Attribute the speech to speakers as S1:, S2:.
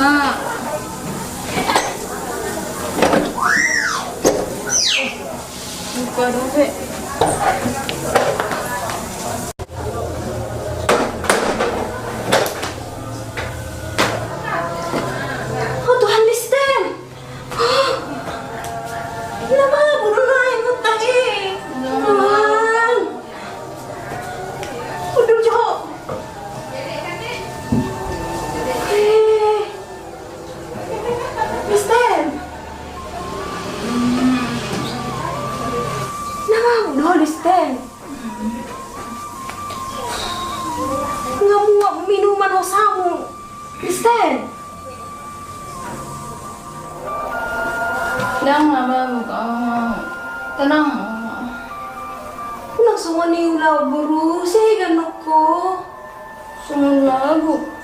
S1: Lupa dong, Fe.
S2: Oh, Tuhan Listen! Kenapa buru naik utang Tuhan! Udah, Jo! Listen! Udah, Listen! Nggak muak minuman hosamu! Listen!
S1: Tenang lah, Babu. Tenang.
S2: Nang semua ni ulah buru, saya ganok ko.
S1: Semua lagu.